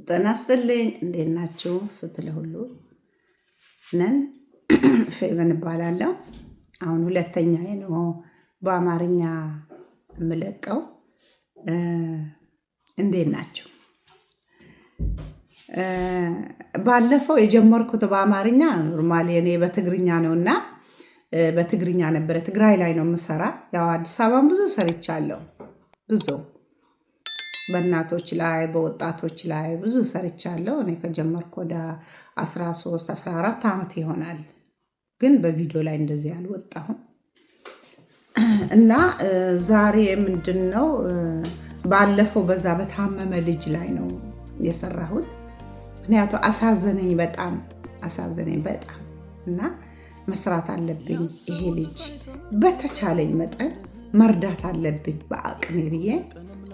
ጤና ይስጥልኝ። እንዴት ናችሁ? ፍትህ ሁሉ ነን። ፌቨን እባላለሁ። አሁን ሁለተኛዬ ነው በአማርኛ የምለቀው። እንዴት ናችሁ? ባለፈው የጀመርኩት በአማርኛ ኖርማሊ እኔ በትግርኛ ነውና በትግርኛ ነበረ። ትግራይ ላይ ነው የምሰራ። ያው አዲስ አበባም ብዙ ሰርቻለሁ። ብዙ በእናቶች ላይ በወጣቶች ላይ ብዙ ሰርቻለሁ። እኔ ከጀመርኩ ወደ 13 14 ዓመት ይሆናል። ግን በቪዲዮ ላይ እንደዚህ አልወጣሁም። እና ዛሬ ምንድነው ባለፈው በዛ በታመመ ልጅ ላይ ነው የሰራሁት። ምክንያቱም አሳዘነኝ በጣም እና መስራት አለብኝ። ይሄ ልጅ በተቻለኝ መጠን መርዳት አለብኝ በአቅሜ ብዬ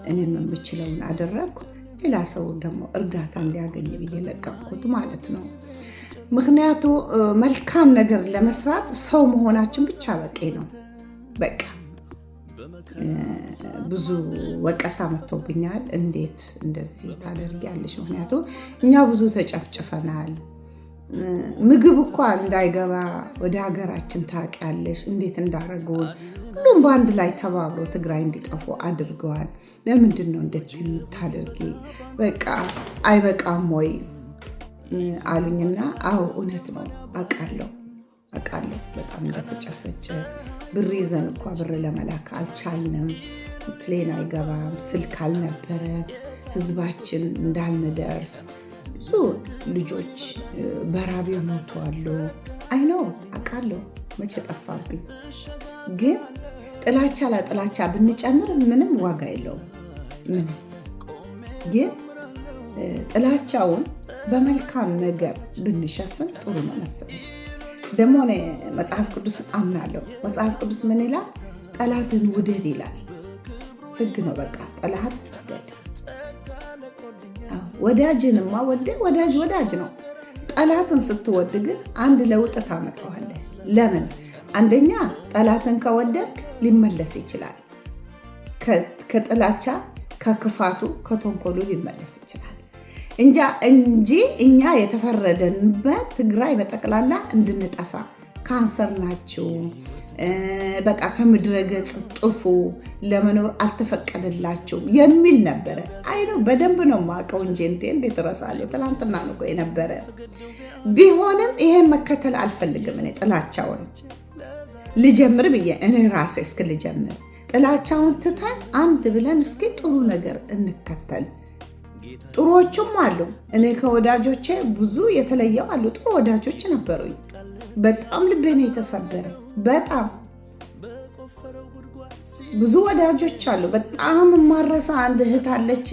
እኔም የምችለውን አደረግኩ። ሌላ ሰው ደግሞ እርዳታ እንዲያገኝ ብዬ ለቀቅኩት ማለት ነው። ምክንያቱ መልካም ነገር ለመስራት ሰው መሆናችን ብቻ በቂ ነው። በቃ ብዙ ወቀሳ መጥቶብኛል። እንዴት እንደዚህ ታደርጊያለሽ? ምክንያቱ እኛ ብዙ ተጨፍጭፈናል። ምግብ እኮ እንዳይገባ ወደ ሀገራችን ታውቂያለሽ እንዴት እንዳደረጉን። ሁሉም በአንድ ላይ ተባብሮ ትግራይ እንዲጠፉ አድርገዋል። ለምንድን ነው እንደዚህ የምታደርጊ? በቃ አይበቃም ወይ አሉኝና፣ አዎ እውነት ነው አውቃለሁ በጣም እንደተጨፈጨ። ብር ይዘን እኳ ብር ለመላክ አልቻልንም። ፕሌን አይገባም፣ ስልክ አልነበረ፣ ህዝባችን እንዳልንደርስ ብዙ ልጆች በራብ ሞቱ አሉ። አይነው አውቃለሁ፣ መቼ ጠፋብኝ። ግን ጥላቻ ለጥላቻ ብንጨምር ምንም ዋጋ የለውም። ምንም ግን ጥላቻውን በመልካም ነገር ብንሸፍን ጥሩ ነው መሰለኝ። ደግሞ እኔ መጽሐፍ ቅዱስ አምናለሁ። መጽሐፍ ቅዱስ ምን ይላል? ጠላትን ውደድ ይላል። ህግ ነው። በቃ ጠላት ውደድ። ወዳጅንማ ወዳጅ ነው። ጠላትን ስትወድ ግን አንድ ለውጥ ታመጣዋለህ። ለምን? አንደኛ ጠላትን ከወደድክ ሊመለስ ይችላል። ከጥላቻ ከክፋቱ ከተንኮሉ ሊመለስ ይችላል እንጂ እኛ የተፈረደንበት ትግራይ በጠቅላላ እንድንጠፋ ካንሰር ናችሁ፣ በቃ ከምድረ ገጽ ጥፉ፣ ለመኖር አልተፈቀደላችሁም የሚል ነበረ። አይነው በደንብ ነው የማውቀው እንጂ እንዴት እረሳለሁ? ትላንትና ነው የነበረ። ቢሆንም ይሄን መከተል አልፈልግም። እኔ ጥላቻውን ልጀምር ብዬ እኔ ራሴ እስኪ ልጀምር። ጥላቻውን ትተን አንድ ብለን እስኪ ጥሩ ነገር እንከተል። ጥሩዎቹም አሉ። እኔ ከወዳጆቼ ብዙ የተለየው አሉ። ጥሩ ወዳጆች ነበሩኝ። በጣም ልቤ ነው የተሰበረ። በጣም ብዙ ወዳጆች አሉ። በጣም ማረሳ አንድ እህት አለች።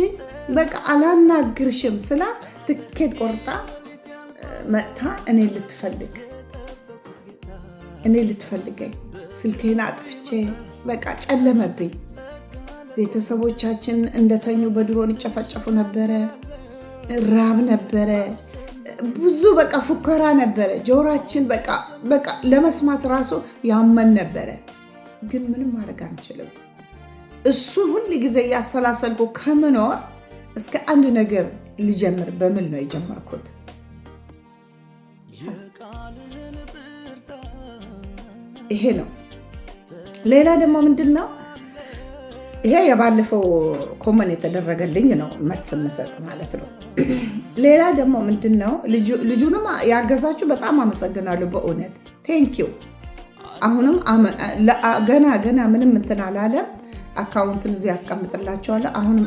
በቃ አላናግርሽም ስላ ትኬት ቆርጣ መጥታ እኔ ልትፈልገኝ ስልኬን አጥፍቼ በቃ ጨለመብኝ። ቤተሰቦቻችን እንደተኙ በድሮን ይጨፈጨፉ ነበረ። ራብ ነበረ። ብዙ በቃ ፉከራ ነበረ። ጆሮአችን በቃ ለመስማት ራሱ ያመን ነበረ። ግን ምንም ማድረግ አንችልም። እሱ ሁል ጊዜ እያሰላሰልኩ ከምኖር እስከ አንድ ነገር ልጀምር በሚል ነው የጀመርኩት። ይሄ ነው። ሌላ ደግሞ ምንድን ነው? ይሄ የባለፈው ኮመን የተደረገልኝ ነው መልስ የምሰጥ ማለት ነው። ሌላ ደግሞ ምንድን ነው? ልጁንም ያገዛችሁ በጣም አመሰግናለሁ በእውነት ቴንኪው። አሁንም ገና ምንም እንትን አላለም። አካውንትን እዚህ ያስቀምጥላቸዋለሁ። አሁንም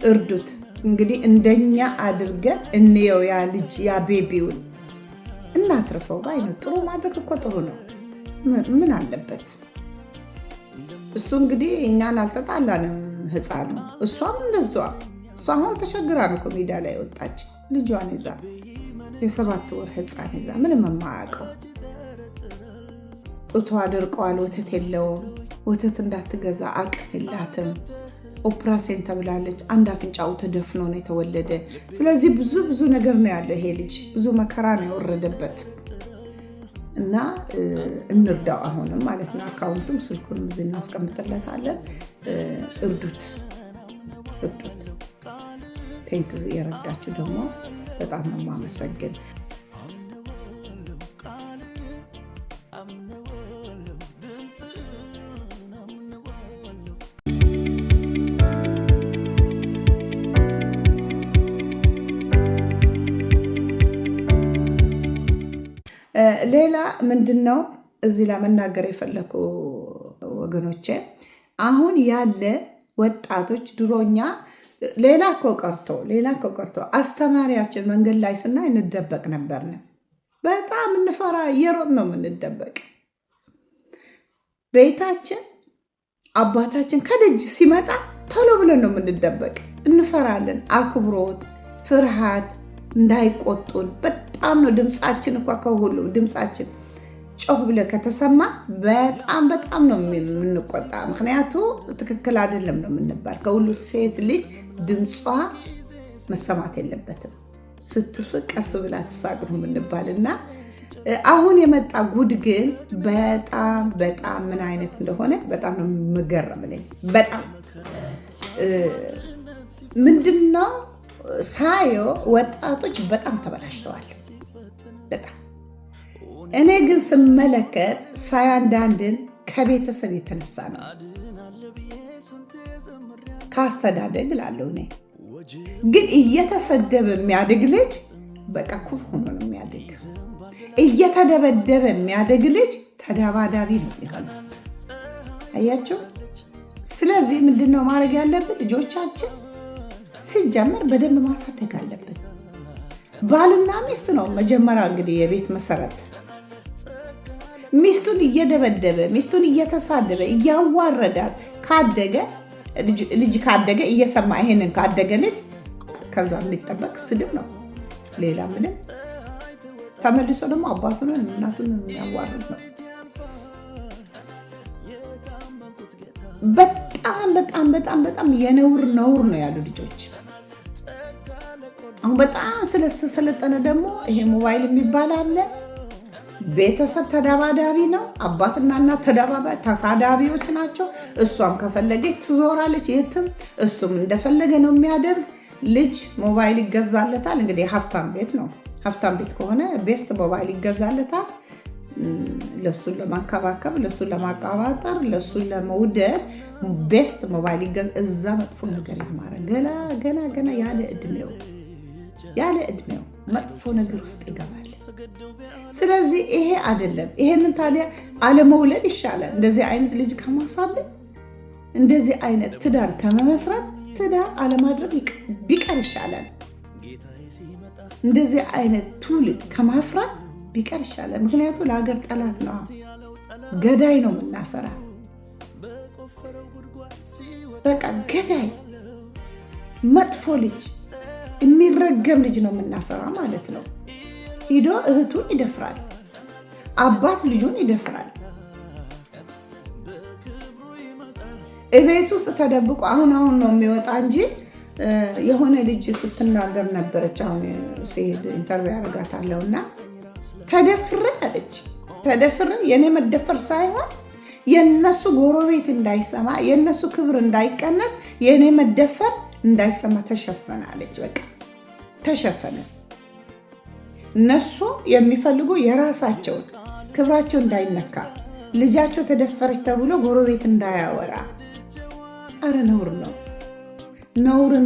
እርዱት። እንግዲህ እንደኛ አድርገን እንየው። ያ ልጅ ያ ቤቢውን እናትርፈው ባይ ነው። ጥሩ ማድረግ እኮ ጥሩ ነው። ምን አለበት? እሱ እንግዲህ እኛን አልተጣላንም። ህፃኑ እሷም እንደዛ። እሷ አሁን ተሸግራ ነው ሜዳ ላይ ወጣች። ልጇን ይዛ የ7 ወር ህፃን ይዛ ምንም የማያውቀው ጡቷ ደርቀዋል። ወተት የለውም። ወተት እንዳትገዛ አቅም የላትም። ኦፕራሴን ተብላለች። አንድ አፍንጫው ተደፍኖ ነው የተወለደ። ስለዚህ ብዙ ነገር ነው ያለው። ይሄ ልጅ ብዙ መከራ ነው የወረደበት እና እንርዳው አሁንም ማለት ነው። አካውንቱም ስልኩንም እዚህ እናስቀምጥለታለን። እርዱት። ቴንክ የረዳችሁ ደግሞ በጣም ነው የማመሰግን። ሌላ ምንድነው እዚህ ለመናገር የፈለኩ ወገኖቼ፣ አሁን ያለ ወጣቶች ድሮኛ ሌላ እኮ ቀርቶ አስተማሪያችን መንገድ ላይ ስናይ እንደበቅ ነበርን። በጣም እንፈራ፣ እየሮጥ ነው የምንደበቅ። ቤታችን አባታችን ከደጅ ሲመጣ ቶሎ ብለን ነው የምንደበቅ። እንፈራለን። አክብሮት፣ ፍርሃት እንዳይቆጡን በጣም ነው። ድምፃችን እንኳ ከሁሉ ድምፃችን ጮህ ብለህ ከተሰማ በጣም ነው የምንቆጣ። ምክንያቱ ትክክል አይደለም ነው የምንባል። ከሁሉ ሴት ልጅ ድምጿ መሰማት የለበትም። ስትስቅ ቀስ ብላ ትሳቅ ነው የምንባል እና አሁን የመጣ ጉድ ግን በጣም ምን አይነት እንደሆነ በጣም ነው የምገረምልኝ። በጣም ምንድነው ሳየው ወጣቶች በጣም ተበላሽተዋል። በጣም እኔ ግን ስመለከት ሳያንዳንድን ከቤተሰብ የተነሳ ነው፣ ካስተዳደግ ላለው እኔ ግን እየተሰደበ የሚያድግ ልጅ በቃ ኩፍ ሆኖ ነው የሚያድግ። እየተደበደበ የሚያድግ ልጅ ተደባዳቢ ነው የሚሆነው። አያችሁ። ስለዚህ ምንድነው ማድረግ ያለብን? ልጆቻችን ሲጀመር በደንብ ማሳደግ አለብን። ባልና ሚስት ነው መጀመሪያ እንግዲህ የቤት መሰረት። ሚስቱን እየደበደበ ሚስቱን እየተሳደበ እያዋረዳት ካደገ ልጅ ካደገ እየሰማ ይሄንን ካደገ ልጅ ከዛ የሚጠበቅ ስድብ ነው፣ ሌላ ምንም። ተመልሶ ደግሞ አባቱን እናቱን የሚያዋርድ ነው። በጣም የነውር ነው ያሉ ልጆች። አሁን በጣም ስለተሰለጠነ ደግሞ ይሄ ሞባይል የሚባል አለ። ቤተሰብ ተደባዳቢ ነው። አባትና እናት ተሳዳቢዎች ናቸው። እሷም ከፈለገች ትዞራለች የትም፣ እሱም እንደፈለገ ነው የሚያደርግ። ልጅ ሞባይል ይገዛለታል። እንግዲህ ሀብታም ቤት ነው። ሀብታም ቤት ከሆነ ቤስት ሞባይል ይገዛለታል። ለሱን ለማንከባከብ፣ ለሱን ለማቀባጠር፣ ለሱን ለመውደድ ቤስት ሞባይል ይገዛ። እዛ መጥፎ ነገር ይማራል። ገና ያለ እድሜው መጥፎ ነገር ውስጥ ይገባል። ስለዚህ ይሄ አይደለም። ይሄንን ታዲያ አለመውለድ ይሻላል። እንደዚህ አይነት ልጅ ከማሳደግ፣ እንደዚህ አይነት ትዳር ከመመስረት ትዳር አለማድረግ ቢቀር ይሻላል። እንደዚህ አይነት ትውልድ ከማፍራት ቢቀር ይሻላል። ምክንያቱም ለሀገር ጠላት ነው፣ ገዳይ ነው የምናፈራ። በቃ ገዳይ፣ መጥፎ ልጅ፣ የሚረገም ልጅ ነው የምናፈራ ማለት ነው። ሂዶ እህቱን ይደፍራል፣ አባት ልጁን ይደፍራል። እቤት ውስጥ ተደብቆ አሁን ነው የሚወጣ እንጂ የሆነ ልጅ ስትናገር ነበረች። አሁን ሲሄድ ኢንተርቪው ያደርጋታለሁ እና ተደፍረ አለች። ተደፍረ የኔ መደፈር ሳይሆን የነሱ ጎረቤት እንዳይሰማ፣ የነሱ ክብር እንዳይቀነስ፣ የኔ መደፈር እንዳይሰማ ተሸፈነ አለች። በቃ ተሸፈነ። እነሱ የሚፈልጉ የራሳቸውን ክብራቸው እንዳይነካ፣ ልጃቸው ተደፈረች ተብሎ ጎረቤት እንዳያወራ። አረ ነውር ነው።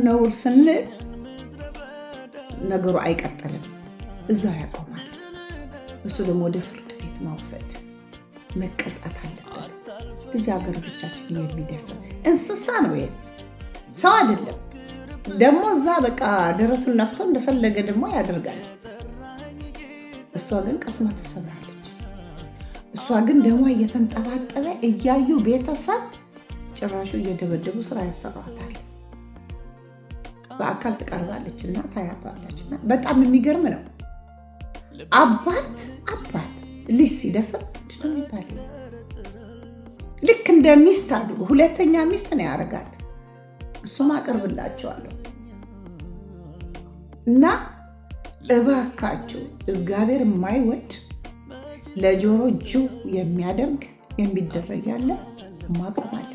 ነውር ስንል ነገሩ አይቀጥልም፣ እዛው ያቆማል። እሱ ደግሞ ወደ ፍርድ ቤት ማውሰድ መቀጣት አለበት። ልጃገረዶቻችን የሚደፍር እንስሳ ነው፣ ይሄ ሰው አይደለም። ደግሞ እዛ በቃ ደረቱን ነፍቶ እንደፈለገ ደግሞ ያደርጋል። እሷ ግን ቀስማ ተሰብራለች። እሷ ግን ደሟ እየተንጠባጠበ እያዩ ቤተሰብ ጭራሹ እየደበደቡ ስራ ያሰሯታል። በአካል ትቀርባለች እና ታያቷለች። በጣም የሚገርም ነው። አባት ልጅ ሲደፍር ምንድነው የሚባለው? ልክ እንደ ሚስት አድርጎ ሁለተኛ ሚስት ነው ያደርጋት። እሱም አቀርብላቸዋለሁ እና እባካችሁ እግዚአብሔር የማይወድ ለጆሮ ጅው የሚያደርግ የሚደረግ ያለ ማቆም አለበት።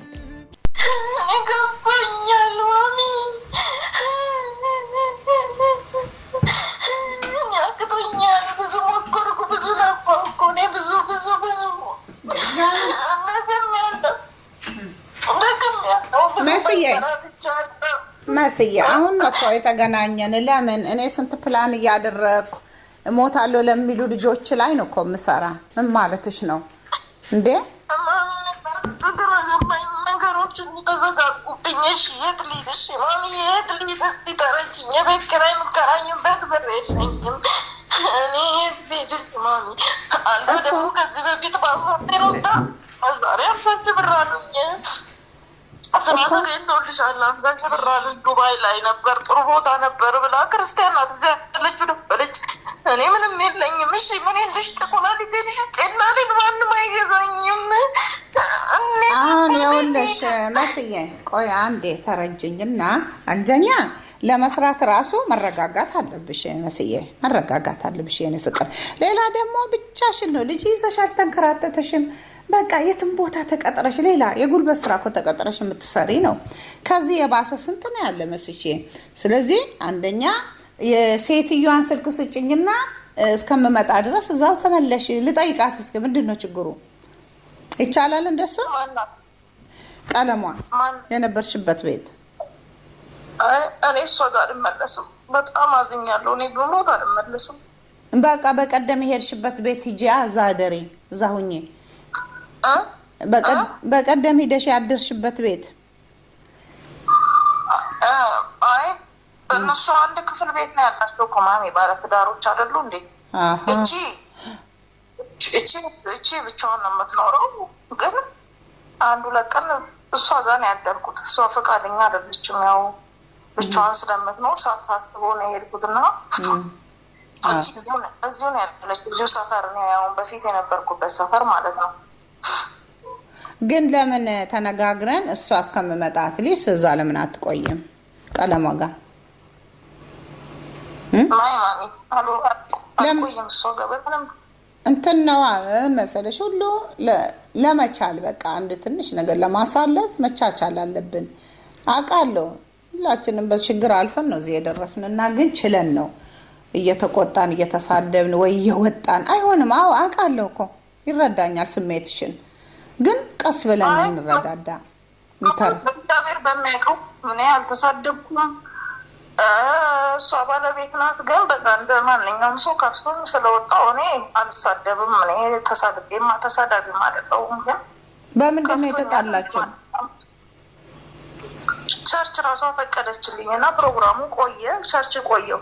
መስዬ አሁን ነው እኮ የተገናኘን። ለምን እኔ ስንት ፕላን እያደረግኩ እሞታለሁ ለሚሉ ልጆች ላይ ነው እኮ የምሰራ። ምን ማለትሽ ነው እንዴ? ነገሮች ተዘጋጉብኝ። እሺ የት ልሂድ? እሺ ማሚ የት ልሂድ? እስኪ ተረጅኝ። የቤት ኪራይ የምከራይበት ብር የለኝም። እኔ የት ልሂድ? እሺ ማሚ አንዷ ደግሞ ከዚህ በፊት ፓስፖርቴን ወስዳ ዛሬ 50 ሺህ ብር አሉኝ። ስራ ተገኝቶልሻል 50 ሺህ ብር አሉኝ። ዱባይ ላይ ነበር ጥሩ ቦታ ነበር ብላ ክርስቲያን ናት እዚያ ያለችው ነበረች። እኔ ምንም የለኝም። እሺ ምን ልሽ ጥቁላሊቴ ልሽ ጤናሌን ማንም አይገዛኝም። አሁን ይኸውልሽ መስዬ ቆይ አንዴ ተረጅኝና፣ አንደኛ ለመስራት ራሱ መረጋጋት አለብሽ መስዬ፣ መረጋጋት አለብሽ የኔ ፍቅር። ሌላ ደግሞ ብቻሽን ነው ልጅ ይዘሽ አልተንከራተተሽም። በቃ የትም ቦታ ተቀጥረሽ ሌላ የጉልበት ስራ እኮ ተቀጥረሽ የምትሰሪ ነው። ከዚህ የባሰ ስንት ነው ያለ መስዬ። ስለዚህ አንደኛ የሴትዮዋን ስልክ ስጭኝና እስከምመጣ ድረስ እዛው ተመለሽ ልጠይቃት። እስኪ ምንድን ነው ችግሩ? ይቻላል እንደሱ? ቀለሟ የነበርሽበት ቤት እኔ እሷ ጋር አልመለስም። በጣም አዝኛለሁ። እኔ ብሞት አልመለስም። በቃ በቀደም የሄድሽበት ቤት ሂጂ፣ እዛ አደሪ፣ እዛ ሁኚ። በቀደም ሂደሽ ያደርሽበት ቤት አይ እነሱ አንድ ክፍል ቤት ነው ያላቸው እኮ ማሚ፣ ባለትዳሮች አይደሉ እንዴ? እቺ ብቻዋን ነው የምትኖረው። ግን አንድ ሁለት ቀን እሷ ጋር ነው ያደርኩት። እሷ ፈቃደኛ አይደለችም። ያው ብቻዋን ስለምትኖር ሳታስበው ነው የሄድኩትና እዚሁ ነው ያለችው። እዚሁ ሰፈር ነው ያው በፊት የነበርኩበት ሰፈር ማለት ነው። ግን ለምን ተነጋግረን እሷ እስከምመጣ አትሊስት እዛ ለምን አትቆይም ቀለሟ ጋር? እንትን ነዋ መሰለሽ፣ ሁሉ ለመቻል በቃ አንድ ትንሽ ነገር ለማሳለፍ መቻቻል አለብን። አውቃለሁ ሁላችንም በችግር አልፈን ነው እዚህ የደረስን እና ግን ችለን ነው እየተቆጣን እየተሳደብን ወይ እየወጣን አይሆንም። አዎ አውቃለሁ እኮ ይረዳኛል ስሜትሽን፣ ግን ቀስ ብለን እንረዳዳ። እግዚአብሔር በሚያውቀው እኔ አልተሳደብኩም። እሷ ባለቤት ናት። ግን በቃ እንደ ማንኛውም ሰው ከፍቶን ስለወጣሁ እኔ አልሳደብም። እኔ ተሳዳቢም አይደለሁም። ግን በምንድን ነው የተጣላችሁ? ቸርች ራሷ ፈቀደችልኝ እና ፕሮግራሙ ቆየ። ቸርች ቆየው።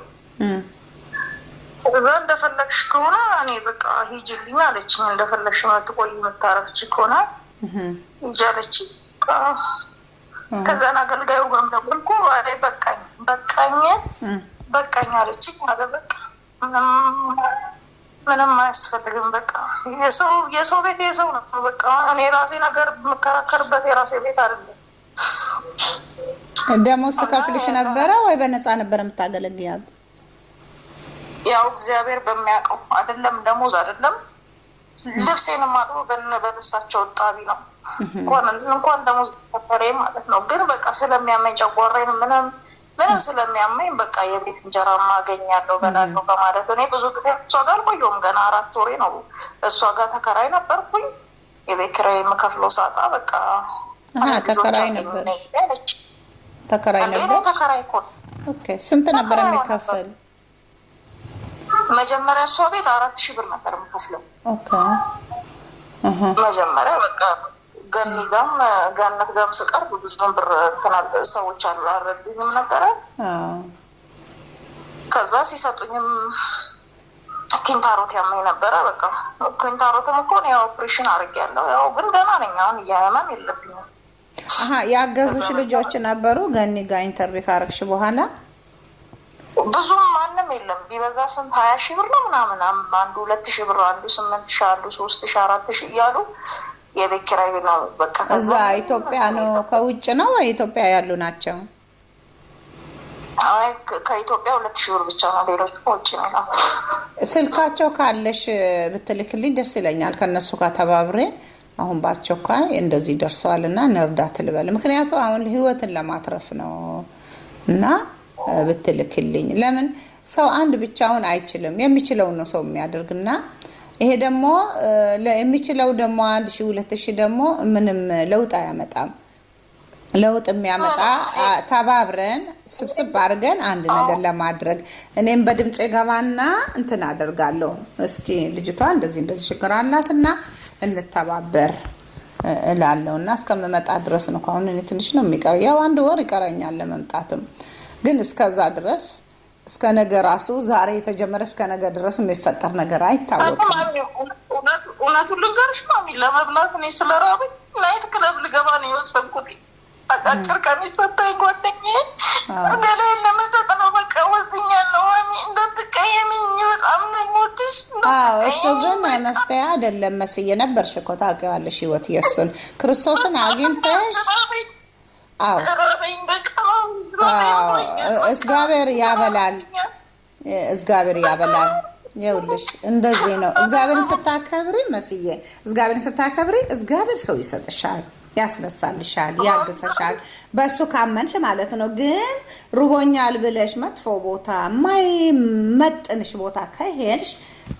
እዛ እንደፈለግሽ ከሆነ እኔ በቃ ሂጂልኝ አለችኝ። እንደፈለግሽ የምትቆይ የምታረፍች ከሆነ ሂጂ አለችኝ። ከዛን አገልጋዩ ጋርም ደወልኩ። በቃኝ አለችኝ። በቃ ምንም አያስፈልግም። በቃ የሰው ቤት የሰው ነው። በቃ እኔ ራሴ ነገር የምከራከርበት የራሴ ቤት አይደለም። ደሞዝ ትከፍልሽ ነበረ ወይ በነፃ ነበር የምታገለግያት? ያው እግዚአብሔር በሚያውቀው አይደለም፣ ደሞዝ አይደለም። ልብሴን ማጥበው በልብሳቸው ጣቢ ነው። እንኳን ደሞዝ ተፈሬ ማለት ነው። ግን በቃ ስለሚያመኝ ጨጓራዬን ምንም ስለሚያመኝ በቃ የቤት እንጀራ ማገኛለሁ በላለሁ በማለት እኔ ብዙ ጊዜ እሷ ጋር አልቆየሁም። ገና 4 ወሬ ነው እሷ ጋር ተከራይ ነበርኩኝ። የቤት ኪራይ የምከፍለው ሳጣ በቃ ተከራይ ነበር። ተከራይ ነበር። ተከራይ እኮ ኦኬ። ስንት ነበር የሚከፈል? መጀመሪያ እሷ ቤት 4000 ብር ነበር የምከፍለው። ኦኬ መጀመሪያ በቃ ገነት ጋም ስቀርብ ብዙም ብር እንትናል ሰዎች አልረዱኝም ነበረ። ከዛ ሲሰጡኝም ኪንታሮት ያመኝ ነበረ። በቃ ኪንታሮትም እኮ ነው ኦፕሬሽን አድርጌያለሁ። ያው ግን ገና ነኝ አሁን እያመም የለብኝም። ያገዙሽ ልጆች ነበሩ? ገኒ ጋር ኢንተርቪው ካረግሽ በኋላ ብዙም ማንም የለም። ቢበዛ ስንት 20 ሺህ ብር ነው ምናምን፣ አንዱ 2000 ብር፣ አንዱ 8000፣ አንዱ 3000፣ 4000 እያሉ የቤት ኪራይ ነው። በቃ እዛ ኢትዮጵያ ነው ከውጭ ነው ወይ ኢትዮጵያ ያሉ ናቸው? አይ ከኢትዮጵያ 2000 ብር ብቻ ነው። ሌሎች ከውጭ ነው። ስልካቸው ካለሽ ብትልክልኝ ደስ ይለኛል። ከነሱ ጋር ተባብሬ አሁን ባስቸኳይ እንደዚህ ደርሷል እና እንርዳት ልበል። ምክንያቱም አሁን ህይወትን ለማትረፍ ነው እና ብትልክልኝ። ለምን ሰው አንድ ብቻውን አይችልም። የሚችለውን ነው ሰው የሚያደርግና ይሄ ደግሞ የሚችለው ደግሞ 1000 2000 ደግሞ ምንም ለውጥ አያመጣም። ለውጥ የሚያመጣ ተባብረን ስብስብ አድርገን አንድ ነገር ለማድረግ እኔም በድምጽ ገባና እንትን አደርጋለሁ። እስኪ ልጅቷ እንደዚህ እንደዚህ ችግር አላትና እንተባበር እላለሁና እስከምመጣ ድረስ ነው። አሁን እኔ ትንሽ ነው የሚቀር፣ ያው 1 ወር ይቀረኛል ለመምጣትም። ግን እስከዛ ድረስ እስከ ነገ ራሱ ዛሬ የተጀመረ እስከ ነገ ድረስ የሚፈጠር ነገር አይታወቅም። እውነቱን ልንገርሽ ማሚ፣ ለመብላት እኔ ስለራበኝ ናይት ክለብ ልገባ ነው የወሰንኩት። አጫጭር ቀሚስ ሰጠኝ ጓደኛዬ፣ ገላዬን ለመሸጥ ነው በቃ ወስኛለሁ። ማሚ እንዳትቀየሚኝ፣ በጣም ነው የምወድሽ። እሱ ግን መፍትሄ አይደለም መስዬ ነበርሽ እኮ ታውቂዋለሽ። ህይወት የሱን ክርስቶስን አግኝተሽ እግዚአብሔር ያበላል፣ እግዚአብሔር ያበላል። ይኸውልሽ እንደዚህ ነው። እግዚአብሔርን ስታከብሪ መስዬ፣ እግዚአብሔርን ስታከብሪ እግዚአብሔር ሰው ይሰጥሻል፣ ያስነሳልሻል፣ ያግዘሻል። በእሱ ካመንሽ ማለት ነው። ግን ሩቦኛል ብለሽ መጥፎ ቦታ ማይመጥንሽ ቦታ ከሄድሽ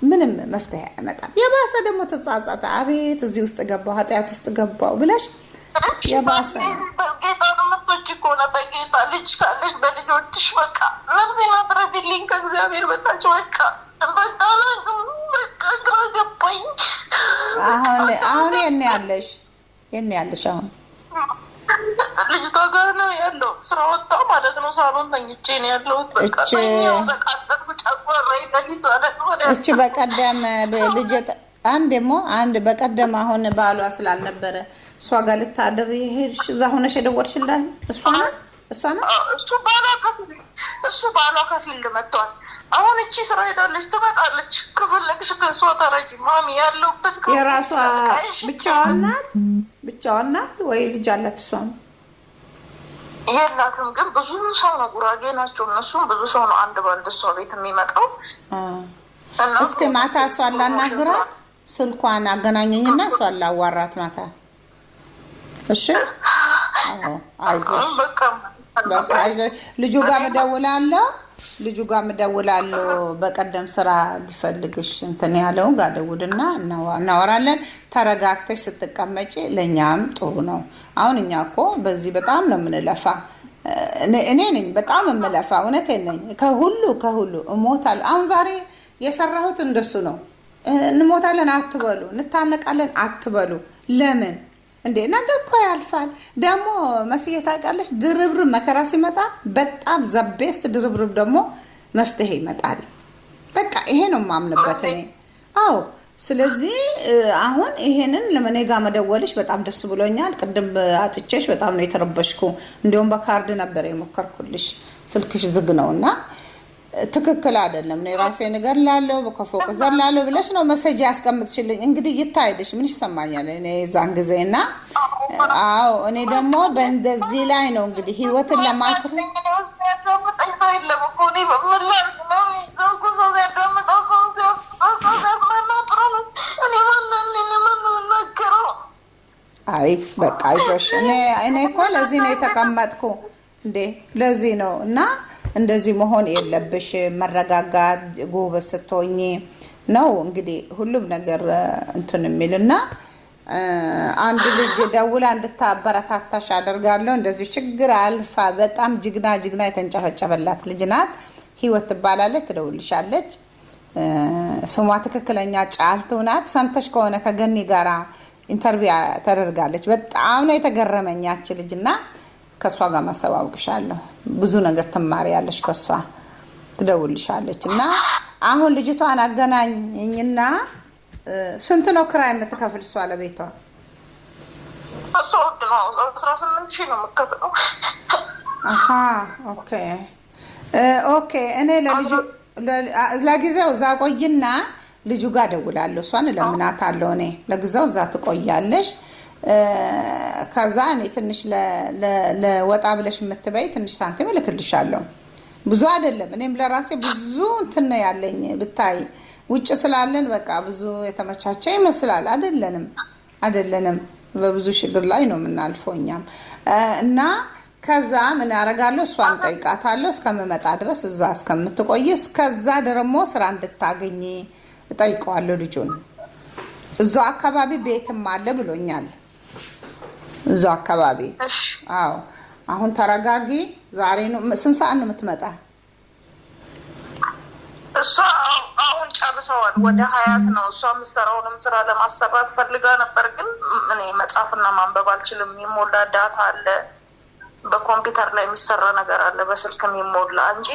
ምንም መፍትሄ አይመጣም። የባሰ ደግሞ ተጻጻተ፣ አቤት እዚህ ውስጥ ገባው ኃጢአት ውስጥ ገባው ብለሽ የባሰ በጌታ ምቶች ከሆነ በጌታ ልጅ ካለሽ በልጆችሽ በቃ ነፍሴን አትረፊልኝ ከእግዚአብሔር በታች በቃ በቃ ግራ ገባኝ። አሁን የኔ ያለሽ አሁን ልጅቷ ጋር ነው ያለው። ስራ ወጣ ማለት ነው። ሳሎን ተኝቼ ነው ያለሁት። በቃ ተቃጠልኩ፣ ጨጓራዬ ተሊሳለ። እቺ በቀደም ልጅ አንድ በቀደም አሁን ባሏ ስላልነበረ እሷ ጋር ልታድር ሄድሽ፣ እዛ ሆነሽ የደወልሽላት እሷ ናት። እሱ ባሏ ከፊልድ መጥቷል። አሁን እቺ ስራ ሄዳለች፣ ትመጣለች። ከፈለግሽ ከእሷ ተረጂ ማሚ። ያለሁበት የራሷ ብቻዋን ናት ወይ ልጅ አላት? እሷም የላትም። ግን ብዙ ሰው ነው፣ ጉራጌ ናቸው እነሱም። ብዙ ሰው ነው አንድ በአንድ እሷ ቤት የሚመጣው። እስኪ ማታ እሷን ላናግራት፣ ስልኳን አገናኘኝና እሷን ላዋራት ማታ። እሺ አይዞሽ፣ በቃ አይዞሽ። ልጁ ጋር እደውላለሁ። በቀደም ስራ ሊፈልግሽ እንትን ያለው ጋር ደውልና እናወራለን። ተረጋግተሽ ስትቀመጪ ለእኛም ጥሩ ነው። አሁን እኛ እኮ በዚህ በጣም ነው የምንለፋ። እኔ ነኝ በጣም የምለፋ፣ እውነቴን ነኝ። ከሁሉ እሞታለሁ። አሁን ዛሬ የሰራሁት እንደሱ ነው። እንሞታለን አትበሉ፣ እንታነቃለን አትበሉ። ለምን እንዴ? ነገ እኮ ያልፋል። ደግሞ መስዬ ታውቂያለሽ፣ ድርብርብ መከራ ሲመጣ በጣም ዘቤስት ድርብርብ ደግሞ መፍትሄ ይመጣል። በቃ ይሄ ነው የማምንበት እኔ። አዎ፣ ስለዚህ አሁን ይሄንን ለመኔ ጋር መደወልሽ በጣም ደስ ብሎኛል። ቅድም አጥቼሽ በጣም ነው የተረበሽኩ። እንዲያውም በካርድ ነበር የሞከርኩልሽ፣ ስልክሽ ዝግ ነውና ትክክል አይደለም። እኔ ራሴ ነገር ላለው በከፎቅ ዘላለው ብለሽ ነው መሰጅ ያስቀምጥሽልኝ። እንግዲህ ይታይልሽ ምን ይሰማኛል እኔ ዛን ጊዜና። አዎ እኔ ደግሞ በእንደዚህ ላይ ነው እንግዲህ ህይወትን ለማትረፍ አይ በቃ አይዞሽ። እኔ እኮ ለዚህ ነው የተቀመጥኩ እንዴ፣ ለዚህ ነው። እና እንደዚህ መሆን የለብሽ። መረጋጋት፣ ጎበዝ ስትሆኚ ነው እንግዲህ ሁሉም ነገር እንትን የሚልና አንድ ልጅ ደውላ እንድታበረታታሽ አደርጋለሁ። እንደዚህ ችግር አልፋ በጣም ጅግና የተንጨፈጨበላት ልጅ ናት። ህይወት ትባላለች። ትደውልሻለች። ስሟ ትክክለኛ ጫልቱ ናት። ሰምተሽ ከሆነ ከገኒ ጋራ ኢንተርቪው ተደርጋለች። በጣም ነው የተገረመኛች ልጅና ከሷ ጋር ማስተዋወቅሻለሁ። ብዙ ነገር ትማሪያለሽ ከሷ። ትደውልሻለች እና አሁን ልጅቷን አገናኝኝና ስንት ነው ክራይ የምትከፍል እሷ ለቤቷ? 18,000 ነው የምትከፍለው። አሃ ኦኬ። እኔ ለልጁ ለጊዜው እዛ ቆይና ልጁ ጋር ደውላለሁ። እሷን ለምናታለሁ። እኔ ለጊዜው እዛ ትቆያለሽ። ከዛ እኔ ትንሽ ለወጣ ብለሽ የምትበይ ትንሽ ሳንቲም እልክልሻለሁ። ብዙ አይደለም። እኔም ለራሴ ብዙ እንትን ነው ያለኝ ብታይ። ውጭ ስላለን በቃ ብዙ የተመቻቸ ይመስላል። አይደለንም። በብዙ ችግር ላይ ነው የምናልፈው እኛም እና ከዛ ምን ያደርጋለሁ፣ እሷን ጠይቃታለሁ እስከምመጣ ድረስ እዛ እስከምትቆይ። እስከዛ ደግሞ ስራ እንድታገኝ እጠይቀዋለሁ ልጁን። እዛው አካባቢ ቤትም አለ ብሎኛል። እዛ አካባቢ። እሺ አዎ አሁን ተረጋጊ። ዛሬ ነው ስንት ሰዓት ነው የምትመጣ? እሷ አሁን ጨርሰዋል። ወደ ሀያት ነው እሷ የምትሰራውንም ስራ ለማሰራት ፈልጋ ነበር። ግን እኔ መጻፍና ማንበብ አልችልም። የሚሞላ ዳታ አለ፣ በኮምፒውተር ላይ የሚሰራ ነገር አለ፣ በስልክ የሚሞላ እንጂ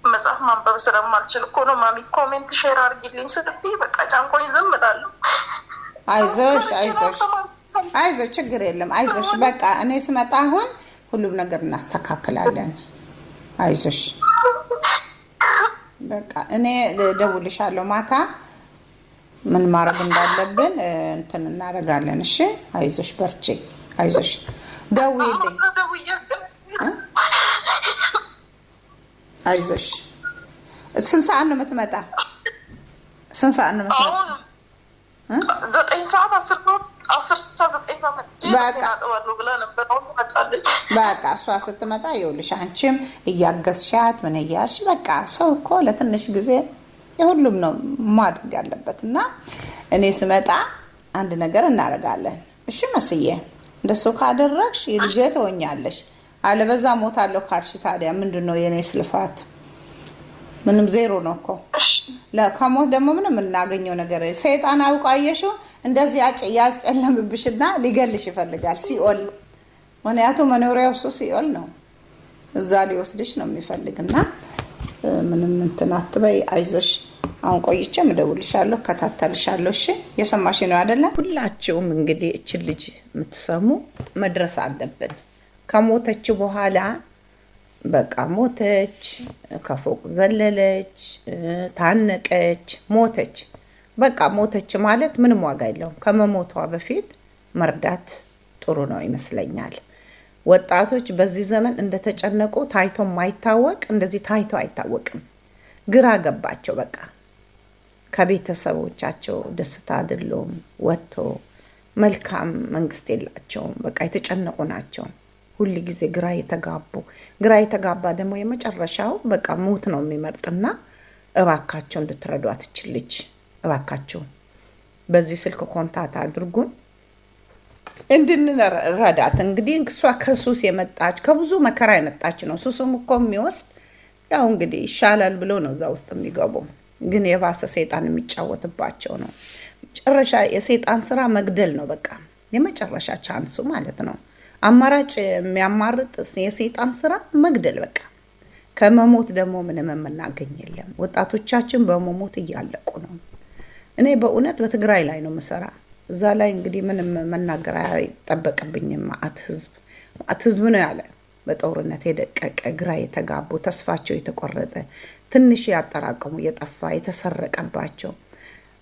መጻፍ ማንበብ ስለማልችል እኮ ነው። ማሚ ኮሜንት ሼር አድርጊልኝ ስትይ በቃ ጫንቆኝ ዝም እላለሁ። አይዞሽ አይዞሽ አይዞሽ፣ ችግር የለም አይዞሽ። በቃ እኔ ስመጣ አሁን ሁሉም ነገር እናስተካክላለን። አይዞሽ በቃ እኔ ደውልሻለሁ ማታ ምን ማድረግ እንዳለብን እንትን እናደርጋለን። እሺ አይዞሽ በርቺ። አይዞሽ ደውይልኝ። አይዞሽ። ስንት ሰዓት ነው የምትመጣ? ስንት ሰዓት ነው የምትመጣ? 9 ሰዓት 10 ሰዓት 9 ሰዓት በቃ እሷ ስትመጣ ይኸውልሽ አንቺም እያገዝሻት ምን እያልሽ በቃ ሰው እኮ ለትንሽ ጊዜ የሁሉም ነው ማድረግ ያለበት እና እኔ ስመጣ አንድ ነገር እናደርጋለን። እሺ መስዬ እንደሱ ካደረግሽ የልጄ ትሆኛለሽ። አለበዛ ሞታለሁ ካልሽ ታዲያ ምንድነው የኔ ስልፋት? ምንም ዜሮ ነው እኮ። ከሞት ደግሞ ምንም እናገኘው ነገር ሰይጣን አውቆ አየሽው እንደዚህ ያስጨለምብሽና ሊገልሽ ይፈልጋል። ሲኦል ምክንያቱም መኖሪያው እሱ ሲኦል ነው። እዛ ሊወስድሽ ነው የሚፈልግና ምንም እንትን አትበይ። አይዞሽ። አሁን ቆይቼ እደውልልሻለሁ፣ እከታተልሻለሁ። እሺ የሰማሽ ነው አይደለ? ሁላችሁም እንግዲህ እቺ ልጅ የምትሰሙ መድረስ አለብን። ከሞተች በኋላ በቃ ሞተች፣ ከፎቅ ዘለለች፣ ታነቀች፣ ሞተች። በቃ ሞተች ማለት ምንም ዋጋ የለውም። ከመሞቷ በፊት መርዳት ጥሩ ነው ይመስለኛል። ወጣቶች በዚህ ዘመን እንደተጨነቁ ታይቶ ማይታወቅ እንደዚህ ታይቶ አይታወቅም። ግራ ገባቸው። በቃ ከቤተሰቦቻቸው ደስታ አይደለም ወጥቶ መልካም መንግስት የላቸውም። በቃ የተጨነቁ ናቸው። ሁሉ ጊዜ ግራ የተጋባ ደግሞ የመጨረሻው በቃ ሞት ነው የሚመርጥና እባካቸው እንድትረዷት ትችልች። እባካቸው በዚህ ስልክ ኮንታክት አድርጉን እንድንረዳት። እንግዲህ እሷ ከሱስ የመጣች ከብዙ መከራ የመጣች ነው። ሱሱም እኮ የሚወስድ ያው እንግዲህ ይሻላል ብሎ ነው እዛ ውስጥ የሚገቡ። ግን የባሰ ሰይጣን የሚጫወትባቸው ነው። መጨረሻ የሰይጣን ስራ መግደል ነው። በቃ የመጨረሻ ቻንሱ ማለት ነው። አማራጭ የሚያማርጥ የሰይጣን ስራ መግደል። በቃ ከመሞት ደግሞ ምንም የምናገኝ የለም። ወጣቶቻችን በመሞት እያለቁ ነው። እኔ በእውነት በትግራይ ላይ ነው የምሰራ። እዛ ላይ እንግዲህ ምንም መናገር አይጠበቅብኝም። ማአት ህዝብ ነው ያለ በጦርነት የደቀቀ ግራ የተጋቡ ተስፋቸው የተቆረጠ ትንሽ ያጠራቀሙ የጠፋ የተሰረቀባቸው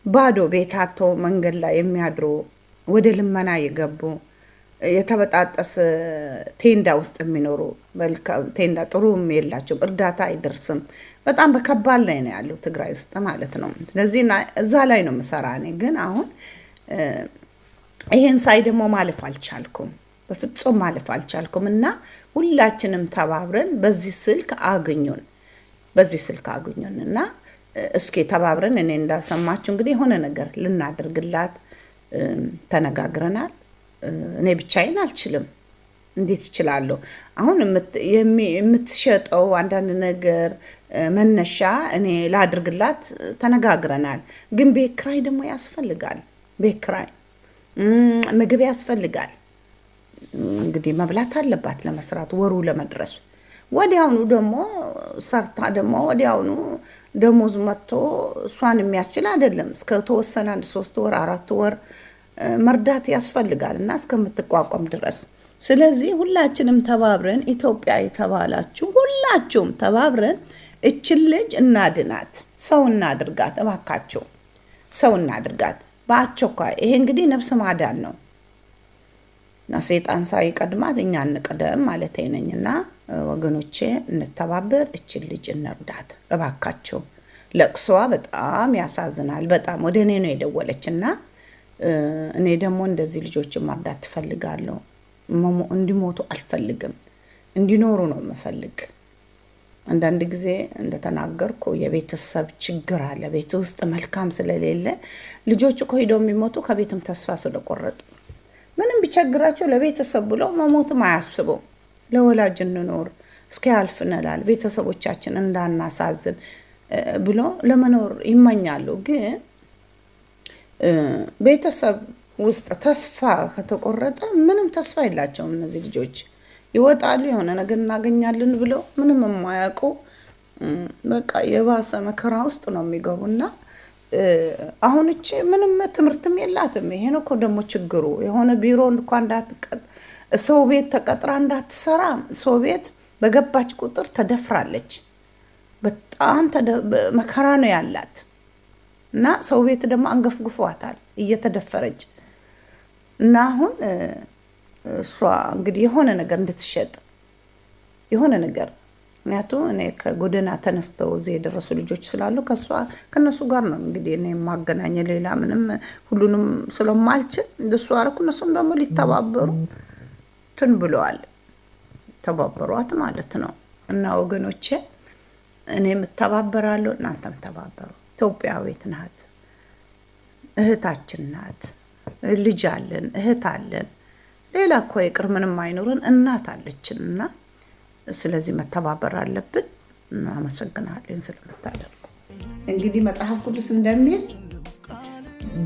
ባዶ ቤታቶ መንገድ ላይ የሚያድሩ ወደ ልመና የገቡ የተበጣጠሰ ቴንዳ ውስጥ የሚኖሩ ቴንዳ ጥሩም የላቸውም። እርዳታ አይደርስም። በጣም በከባድ ላይ ነው ያለው ትግራይ ውስጥ ማለት ነው። ስለዚህ እዛ ላይ ነው የምሰራ እኔ። ግን አሁን ይሄን ሳይ ደግሞ ማለፍ አልቻልኩም፣ በፍጹም ማለፍ አልቻልኩም። እና ሁላችንም ተባብረን በዚህ ስልክ አግኙን እና እስኪ ተባብረን እኔ እንዳሰማችሁ እንግዲህ የሆነ ነገር ልናደርግላት ተነጋግረናል። እኔ ብቻዬን አልችልም። እንዴት እችላለሁ? አሁን የምትሸጠው አንዳንድ ነገር መነሻ እኔ ላድርግላት ተነጋግረናል። ግን ቤት ኪራይ ደግሞ ያስፈልጋል። ቤት ኪራይ፣ ምግብ ያስፈልጋል። እንግዲህ መብላት አለባት ለመስራት ወሩ ለመድረስ። ወዲያውኑ ደግሞ ሰርታ ደግሞ ወዲያውኑ ደሞዝ መጥቶ እሷን የሚያስችል አይደለም። እስከ ተወሰነ 3 ወር 4 ወር መርዳት ያስፈልጋል እና እስከምትቋቋም ድረስ። ስለዚህ ሁላችንም ተባብረን ኢትዮጵያ የተባላችሁ ሁላችሁም ተባብረን እችን ልጅ እናድናት፣ ሰው እናድርጋት። እባካችሁ ሰው እናድርጋት በአስቸኳይ። ይሄ እንግዲህ ነፍስ ማዳን ነው እና ሰይጣን ሳይቀድማት እኛ እንቀደም ማለት ነኝና ወገኖቼ እንተባበር፣ እችን ልጅ እንርዳት እባካችሁ። ለቅሶዋ በጣም ያሳዝናል። በጣም ወደ እኔ ነው የደወለችና እኔ ደግሞ እንደዚህ ልጆችን መርዳት ትፈልጋለሁ። እንዲሞቱ አልፈልግም፣ እንዲኖሩ ነው የምፈልግ። አንዳንድ ጊዜ እንደተናገርኩ የቤተሰብ ችግር አለ። ቤት ውስጥ መልካም ስለሌለ ልጆች እኮ ሄደው የሚሞቱ ከቤትም ተስፋ ስለቆረጡ ምንም ቢቸግራቸው ለቤተሰብ ብለው መሞትም አያስቡም። ለወላጅ እንኖር እስኪ ያልፍ እንላለን ቤተሰቦቻችን እንዳናሳዝን ብሎ ለመኖር ይመኛሉ። ግን ቤተሰብ ውስጥ ተስፋ ከተቆረጠ ምንም ተስፋ የላቸውም። እነዚህ ልጆች ይወጣሉ የሆነ ነገር እናገኛለን ብለው ምንም የማያውቁ በቃ የባሰ መከራ ውስጥ ነው የሚገቡና አሁን እቺ ምንም ትምህርትም የላትም። ይሄ ነው እኮ ደግሞ ችግሩ። የሆነ ቢሮ እንኳን ሰው ቤት ተቀጥራ እንዳትሰራ ሰው ቤት በገባች ቁጥር ተደፍራለች። በጣም መከራ ነው ያላት እና ሰው ቤት ደግሞ አንገፍግፏታል እየተደፈረች እና አሁን እሷ እንግዲህ የሆነ ነገር እንድትሸጥ የሆነ ነገር ምክንያቱም እኔ ከጎደና ተነስተው እዚህ የደረሱ ልጆች ስላሉ ከነሱ ጋር ነው እንግዲህ እኔ ማገናኘ ሌላ ምንም ሁሉንም ስለማልችል እንደሱ አረኩ። እነሱም ደግሞ ሊተባበሩ ትን ብለዋል። ተባበሯት ማለት ነው። እና ወገኖቼ እኔም ተባበራለሁ፣ እናንተም ተባበሩ። ኢትዮጵያዊት ናት፣ እህታችን ናት። ልጅ አለን፣ እህት አለን። ሌላ እኮ ይቅር ምንም አይኖርን እናት አለችንና ስለዚህ መተባበር አለብን። አመሰግናለሁ ስለምታደርጉ። እንግዲህ መጽሐፍ ቅዱስ እንደሚል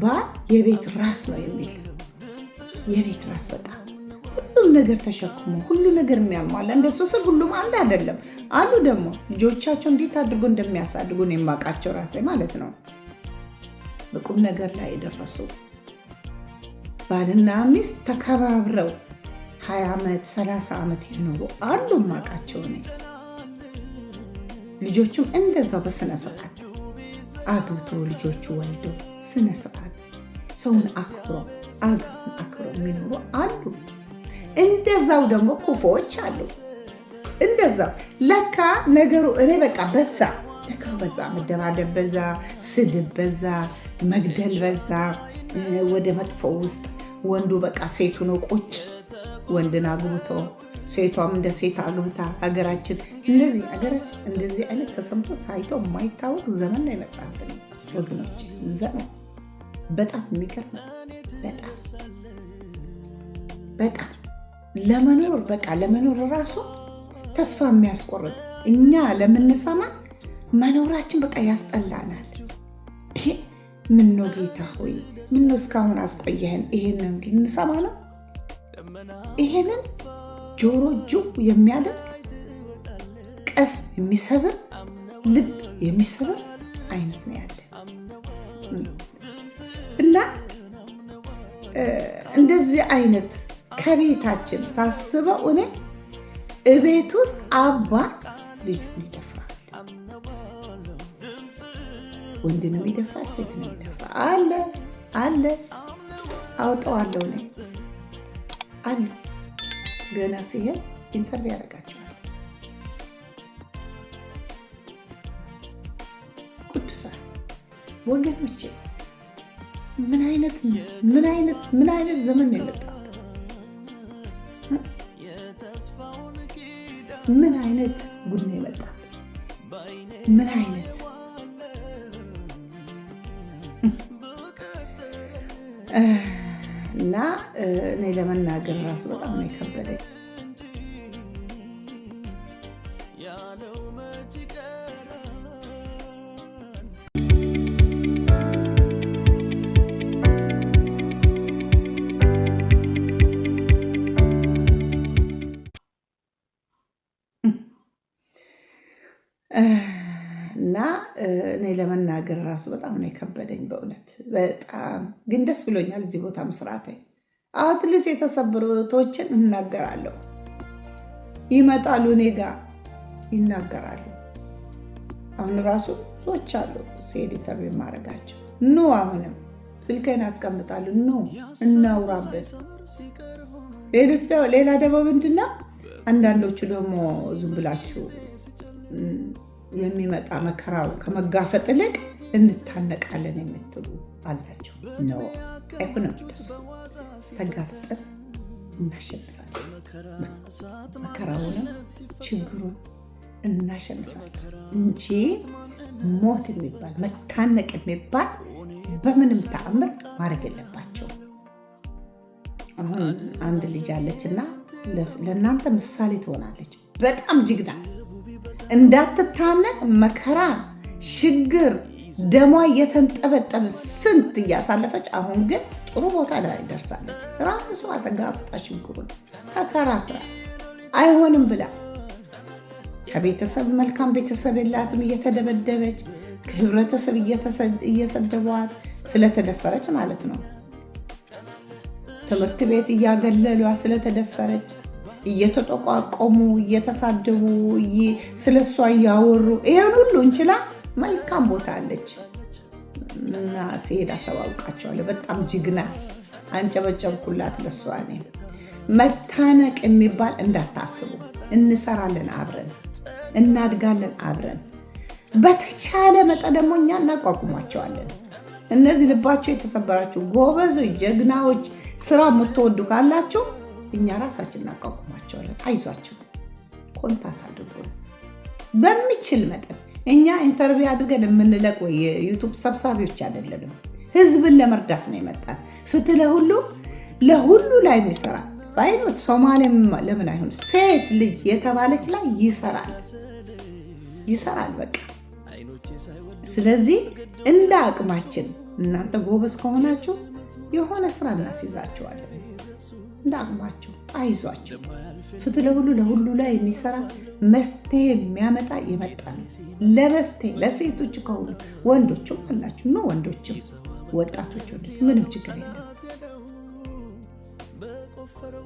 ባል የቤት ራስ ነው የሚል የቤት ራስ በቃ ሁሉም ነገር ተሸክሞ ሁሉ ነገር የሚያሟላ እንደሱ ስል ሁሉም አንድ አይደለም። አሉ ደግሞ ልጆቻቸው እንዴት አድርጎ እንደሚያሳድጉ ነው የማውቃቸው ራሴ ማለት ነው። በቁም ነገር ላይ የደረሱ ባልና ሚስት ተከባብረው 20 ዓመት 30 ዓመት ይኖሩ አሉ የማውቃቸው ነው። ልጆቹም እንደዛው በስነ ስርዓት አግብቶ ልጆቹ ወልዶ ስነ ስርዓት ሰውን አክብሮ የሚኖሩ አሉ። እንደዛው ደግሞ ክፉዎች አሉ። እንደዛው ለካ ነገሩ እኔ በቃ በዛ ነገሩ በዛ፣ መደባደብ በዛ፣ ስድብ በዛ፣ መግደል በዛ። ወደ መጥፎ ውስጥ ወንዱ በቃ ሴቱ ነው ቁጭ ወንድን አግብቶ ሴቷም እንደ ሴት አግብታ ሀገራችን እንደዚህ አይነት ተሰምቶ ታይቶ የማይታወቅ ዘመን ነው የመጣብን ወገኖች። ዘመን በጣም የሚገርም በጣም ለመኖር ራሱ ተስፋ የሚያስቆርጥ እኛ ለምንሰማ መኖራችን በቃ ያስጠላናል። ምነው ጌታ ሆይ ምነው እስካሁን አስቆየህን? ይሄንን ልንሰማ ነው። ይሄንን ጆሮ ጁ የሚያደርግ ቀስ የሚሰብር ልብ የሚሰብር አይነት ነው ያለ እና እንደዚህ አይነት ከቤታችን ሳስበው እኔ እቤት ውስጥ አባት ልጁን ይደፍራል፣ ወንድንም ይደፍራል፣ ሴትንም ይደፍራል። አለ አውጠዋለሁ እኔ አሉ ገና ሲሄድ ኢንተርቪው ያደርጋቸዋል። ቅዱሳን ወገኖቼ ምን አይነት ዘመን ነው የመጣው? ምን አይነት ጉድ ነው የመጣው? ምን አይነት እና እኔ ለመናገር ራሱ በጣም ነው የከበደኝ። እና እኔ ለመናገር ራሱ በጣም ነው የከበደኝ በእውነት በጣም ግን ደስ ብሎኛል እዚህ ቦታ መስራቴ። አትሊስት የተሰበሩ እህቶችን እናገራለሁ፣ ይመጣሉ እኔ ጋር ይናገራሉ። አሁን ራሱ ሰዎች አሉ ሲሄድ ኢንተርቪው የማደርጋቸው አሁንም ስልኬን ያስቀምጣሉ፣ እናውራበት። ሌላ ደግሞ ምንድን ነው አንዳንዶቹ ደግሞ ዝም ብላችሁ የሚመጣ መከራው ከመጋፈጥ ይልቅ እንታነቃለን የምትሉ አላቸው። አይሆንም። ደስ ተጋፍጠን እናሸንፋለን። መከራውንም ችግሩን እናሸንፋለን እንጂ ሞት የሚባል መታነቅ የሚባል በምንም ተአምር ማድረግ የለባቸው። አሁን አንድ ልጅ አለችና ለእናንተ ምሳሌ ትሆናለች። በጣም ጅግና፣ እንዳትታነቅ መከራ፣ ችግር፣ ደሟ እየተንጠበጠበ ስንት እያሳለፈች አሁን ግን ጥሩ ቦታ ላይ ደርሳለች። ራሷ ተጋፍጣ ችግሩን ተከራክራ አይሆንም ብላ ከቤተሰብ መልካም ቤተሰብ የላትም እየተደበደበች ከህብረተሰብ እየሰደቧት ስለተደፈረች ማለት ነው። ትምህርት ቤት እያገለሏ ስለተደፈረች እየተጠቋቆሙ እየተሳደቡ ስለሷ እያወሩ ይሄን ሁሉ እንችላ መልካም ቦታ አለች እና ሲሄድ አሰባውቃቸዋለሁ። በጣም ጅግና አንጨበጨብኩላት ለሷ። እኔ መታነቅ የሚባል እንዳታስቡ። እንሰራለን አብረን፣ እናድጋለን አብረን። በተቻለ መጠን ደግሞ እኛ እናቋቁሟቸዋለን። እነዚህ ልባቸው የተሰበራችሁ ጎበዞች፣ ጀግናዎች፣ ስራ የምትወዱ ካላችሁ እኛ ራሳችን እናቋቁሟቸዋለን። አይዟችሁ፣ ኮንታክት አድርጉ በሚችል መጠን። እኛ ኢንተርቪው አድርገን የምንለቅ ወይ የዩቱብ ሰብሳቢዎች አይደለንም። ህዝብን ለመርዳት ነው የመጣን። ፍትህ ለሁሉ ላይ የሚሰራ ባይኖት ሶማሌም ለምን አይሆን? ሴት ልጅ የተባለች ላይ ይሰራል በቃ። ስለዚህ እንደ አቅማችን እናንተ ጎበዝ ከሆናችሁ የሆነ ስራ እናስይዛችኋለን። እንደ አቅማችሁ አይዟችሁ። ፍትህ ለሁሉ ላይ የሚሰራ መፍትሄ የሚያመጣ የመጣ ነው። ለመፍትሄ ለሴቶች ከሆኑ ወንዶችም አላችሁ ነው፣ ወንዶችም ወጣቶች ምንም ችግር የለም።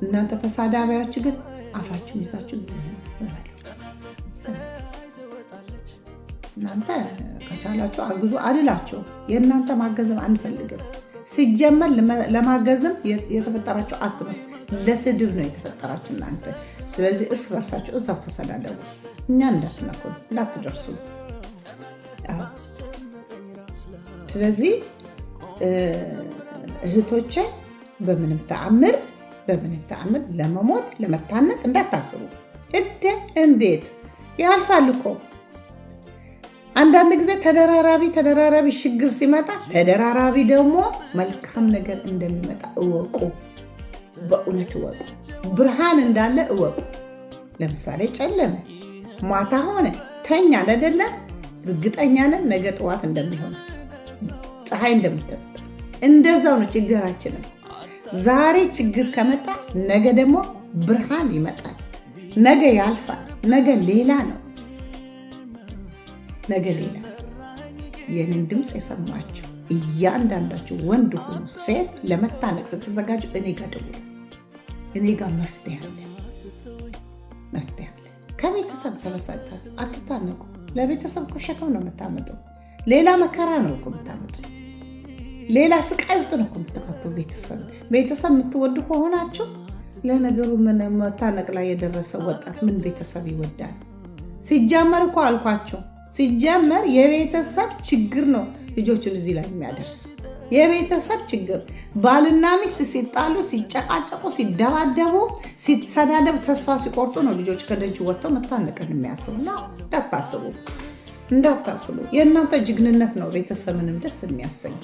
እናንተ ተሳዳቢዎች ግን አፋችሁን ይዛችሁ እናንተ ከቻላችሁ አግዙ አልላችሁ። የእናንተ ማገዝም አንፈልግም። ሲጀመር ለማገዝም የተፈጠራችሁ አትመስሉ፣ ለስድብ ነው የተፈጠራችሁ እናንተ። ስለዚህ እርስ በርሳችሁ እዛው ተሰዳደቡ። እኛ እንዳትነኩ እንዳትደርሱ። ስለዚህ እህቶቼ በምንም ተአምር ለመሞት ለመታነቅ እንዳታስቡ። እንዴት ያልፋል እኮ። አንዳንድ ጊዜ ተደራራቢ ችግር ሲመጣ ተደራራቢ ደግሞ መልካም ነገር እንደሚመጣ እወቁ። በእውነት እወቁ። ብርሃን እንዳለ እወቁ። ለምሳሌ ጨለመ፣ ማታ ሆነ፣ ተኛ አይደለ? እርግጠኛ ነን ነገ ጠዋት እንደሚሆን ፀሐይ እንደምትወጣ። እንደዛው ነው ችግራችንም። ዛሬ ችግር ከመጣ ነገ ደግሞ ብርሃን ይመጣል። ነገ ያልፋል። ነገ ሌላ ነው። ነገ ሌላ። የኔን ድምፅ የሰማችሁ እያንዳንዳችሁ ወንድ ሁኑ ሴት ለመታነቅ ስትዘጋጁ እኔ ጋር ደውሉ። እኔ ጋር መፍትሄ አለ። ከቤተሰብ ተበሳጭታችሁ አትታነቁ። ለቤተሰብ እኮ ሸክም ነው የምታመጡ። ሌላ መከራ ነው እኮ የምታመጡ። ሌላ ስቃይ ውስጥ ነው እኮ የምትከቱ። ቤተሰብ የምትወዱ ከሆናችሁ ለነገሩ ምን መታነቅ ላይ የደረሰ ወጣት ምን ቤተሰብ ይወዳል? ሲጀመር እኮ አልኳቸው። ሲጀመር የቤተሰብ ችግር ነው ልጆቹን እዚህ ላይ የሚያደርስ። የቤተሰብ ችግር ባልና ሚስት ሲጣሉ፣ ሲጨቃጨቁ፣ ሲደባደቡ፣ ሲሰዳደብ፣ ተስፋ ሲቆርጡ ነው ልጆች ከደጅ ወጥተው መታነቅን የሚያስቡ። እንዳታስቡ። የእናንተ ጅግንነት ነው ቤተሰብንም ደስ የሚያሰኝ።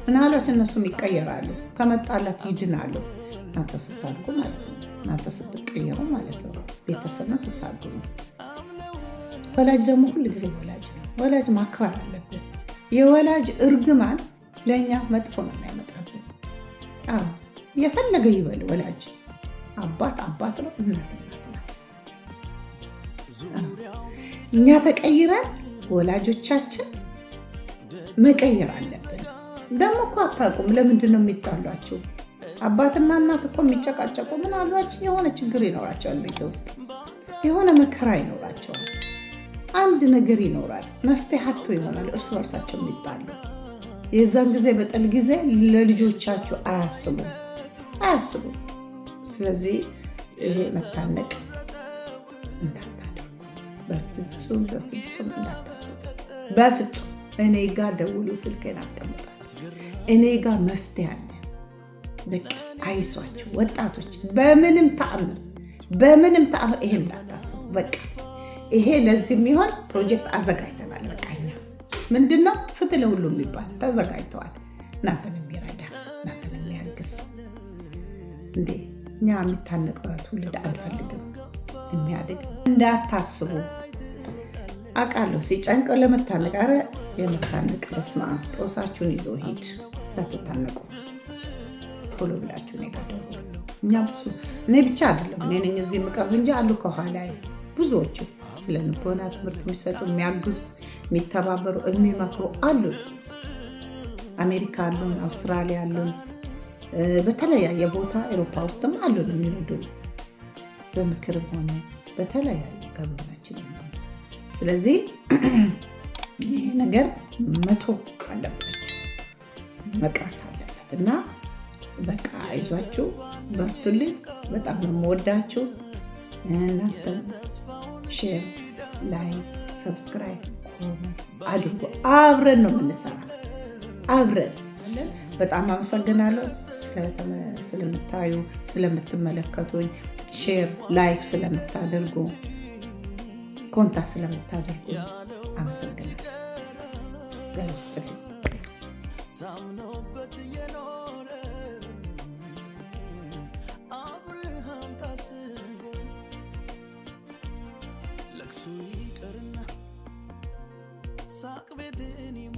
ምናልባት እነሱም ይቀየራሉ፣ ከመጣላት ይድናሉ። እናንተ ስታድጉ ማለት ነው። እናንተ ስትቀየሩ ማለት ነው። ቤተሰብን ስታድጉ ነው። ወላጅ ደግሞ ሁል ጊዜ ወላጅ ነው። ወላጅ ማክበር አለብን። የወላጅ እርግማን ለእኛ መጥፎ ነው የሚያመጣብን። የፈለገ ይበል ወላጅ። አባት ነው፣ እናት ነው። እኛ ተቀይረን ወላጆቻችን መቀየር አለብን። ደግሞ እኮ አታውቁም ለምንድን ነው የሚጣሏቸው? አባትና እናት እኮ የሚጨቃጨቁ ምናልባት የሆነ ችግር ይኖራቸዋል፣ ቤት ውስጥ የሆነ መከራ ይኖራቸዋል፣ አንድ ነገር ይኖራል፣ መፍትሄ አጥቶ ይሆናል እርስ በርሳቸው የሚጣሉ። የዛን ጊዜ በጥል ጊዜ ለልጆቻቸው አያስቡም። ስለዚህ ይሄ መታነቅ እንዳታደርጉ በፍጹም እንዳታስቡ። በፍጹም እኔ ጋር ደውሉ፣ ስልኬን አስቀምጣለሁ። እኔ ጋር መፍትሄ አለ። በቃ አይዟችሁ ወጣቶች፣ በምንም ተአምር ይሄ እንዳታስቡ። በቃ ይሄ ለዚህ የሚሆን ፕሮጀክት አዘጋጅተናል። በቃ እኛ ምንድነው ፍትህ ለሁሉ የሚባል ተዘጋጅተዋል። እናንተን የሚረዳ እናንተን የሚያግዝ እንዴ እኛ የሚታነቅ ትውልድ አንፈልግም። የሚያድግ እንዳታስቡ አውቃለሁ። ሲጨንቅ ለመታነቅ አረ የመታነቅ በስመ አብ ጦሳችሁን ይዞ ሂድ። እንዳትታነቁ ቶሎ ብላችሁ ነው ጋር እኛ ብዙ እኔ ብቻ አይደለም እኔ ነኝ እዚህ የምቀርብ እንጂ አሉ ከኋላ ብዙዎቹ ስለ ልቦና ትምህርት የሚሰጡ የሚያግዙ የሚተባበሩ የሚመክሩ አሉ። አሜሪካ አሉን፣ አውስትራሊያ አሉን፣ በተለያየ ቦታ አውሮፓ ውስጥም አሉን የሚረዱ በምክርም ሆነ በተለያየ ከጎናችን። ስለዚህ ይህ ነገር መቶ አለበት መቅረት አለበት እና በቃ አይዟችሁ፣ በርቱልኝ። በጣም ነው የምወዳችሁ። እናንተም ሼር፣ ላይክ፣ ሰብስክራይብ፣ ኮሜንት አድርጎ አብረን ነው የምንሰራ አብረን። በጣም አመሰግናለሁ ስለምታዩ፣ ስለምትመለከቱኝ፣ ሼር ላይክ ስለምታደርጉ፣ ኮንታክት ስለምታደርጉ አመሰግናለሁ። ለውስጥልኝ Sweet, sac vedeni